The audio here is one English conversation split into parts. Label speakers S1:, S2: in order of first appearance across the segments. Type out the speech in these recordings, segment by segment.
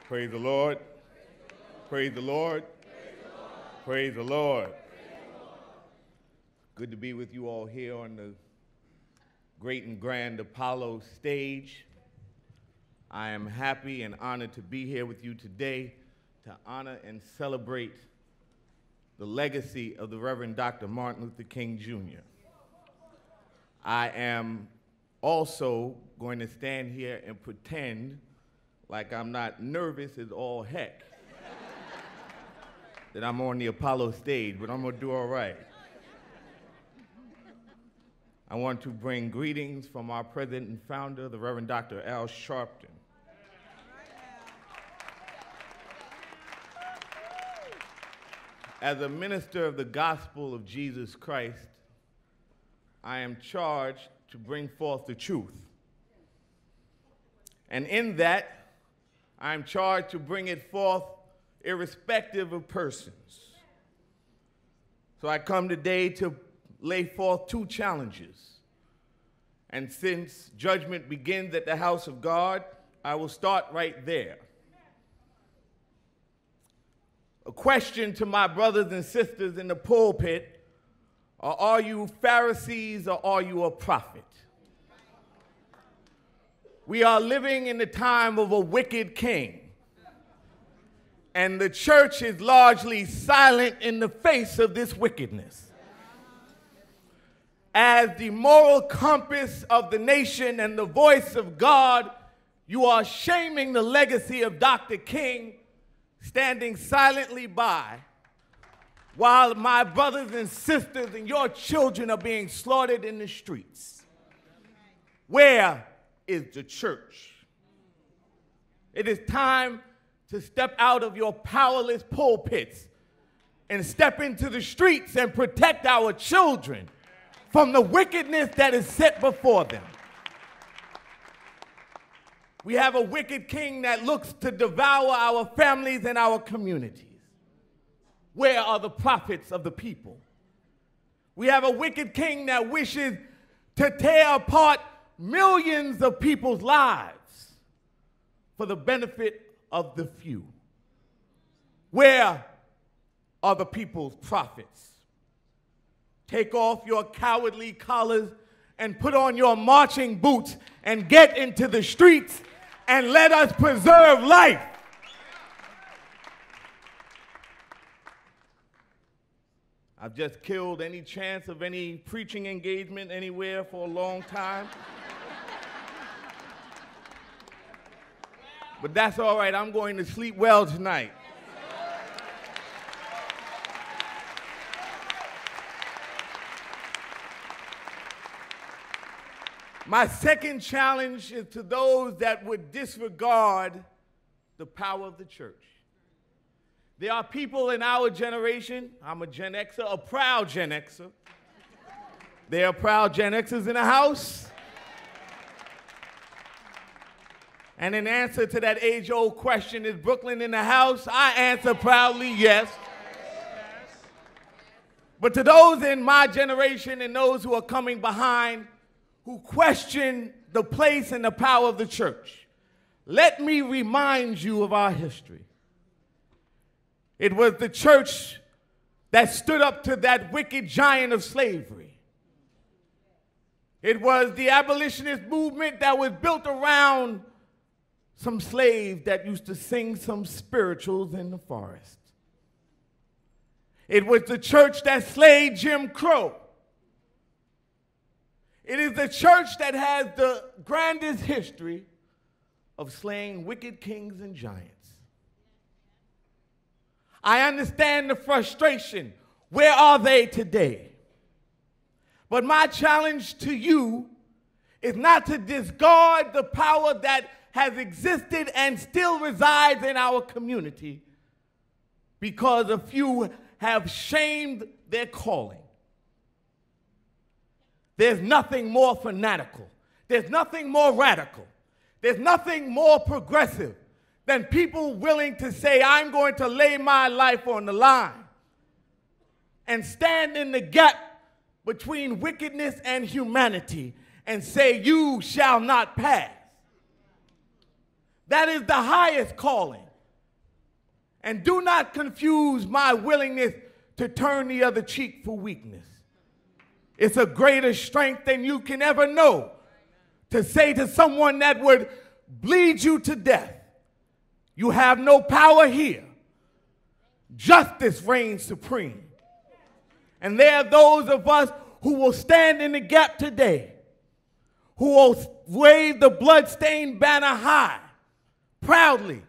S1: Praise the Lord. Praise the Lord. Praise the Lord. Good to be with you all here on the great and grand Apollo stage. I am happy and honored to be here with you today to honor and celebrate the legacy of the Reverend Dr. Martin Luther King, Jr. I am also going to stand here and pretend like I'm not nervous as all heck that I'm on the Apollo stage, but I'm going to do all right. I want to bring greetings from our president and founder, the Reverend Dr. Al Sharpton. As a minister of the gospel of Jesus Christ, I am charged to bring forth the truth. And in that, I am charged to bring it forth irrespective of persons. So I come today to lay forth two challenges. And since judgment begins at the house of God, I will start right there. A question to my brothers and sisters in the pulpit: are you Pharisees or are you a prophet? We are living in the time of a wicked king, and the church is largely silent in the face of this wickedness. As the moral compass of the nation and the voice of God, you are shaming the legacy of Dr. King, standing silently by while my brothers and sisters and your children are being slaughtered in the streets. Where is the church? It is time to step out of your powerless pulpits and step into the streets and protect our children from the wickedness that is set before them. We have a wicked king that looks to devour our families and our communities. Where are the prophets of the people? We have a wicked king that wishes to tear apart millions of people's lives for the benefit of the few. Where are the people's prophets? Take off your cowardly collars and put on your marching boots and get into the streets and let us preserve life. I've just killed any chance of any preaching engagement anywhere for a long time. But that's all right. I'm going to sleep well tonight. My second challenge is to those that would disregard the power of the church. There are people in our generation, I'm a Gen Xer, a proud Gen Xer. There are proud Gen Xers in the house. And in answer to that age-old question, is Brooklyn in the house? I answer proudly, yes. But to those in my generation and those who are coming behind who question the place and the power of the church, let me remind you of our history. It was the church that stood up to that wicked giant of slavery. It was the abolitionist movement that was built around some slaves that used to sing some spirituals in the forest. It was the church that slayed Jim Crow. It is the church that has the grandest history of slaying wicked kings and giants. I understand the frustration. Where are they today? But my challenge to you is not to discard the power that has existed and still resides in our community because a few have shamed their calling. There's nothing more fanatical. There's nothing more radical. There's nothing more progressive than people willing to say, I'm going to lay my life on the line and stand in the gap between wickedness and humanity and say, you shall not pass. That is the highest calling. And do not confuse my willingness to turn the other cheek for weakness. It's a greater strength than you can ever know to say to someone that would bleed you to death, you have no power here. Justice reigns supreme. And there are those of us who will stand in the gap today, who will wave the bloodstained banner high, proudly,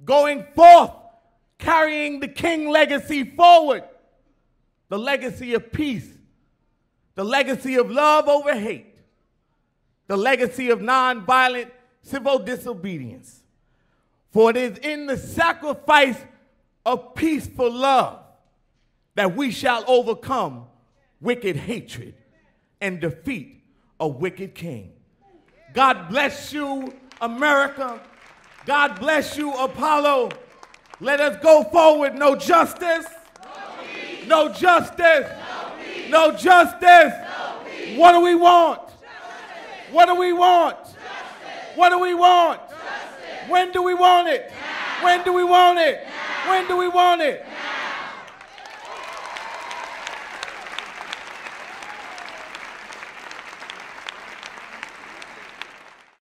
S1: going forth, carrying the King legacy forward, the legacy of peace, the legacy of love over hate, the legacy of nonviolent civil disobedience. For it is in the sacrifice of peaceful love that we shall overcome wicked hatred and defeat a wicked king. God bless you, America. God bless you, Apollo. Let us go forward. No justice. No justice. No justice. What do we want? What do we want? What do we want? When do we want it? When do we want it? When do we want it?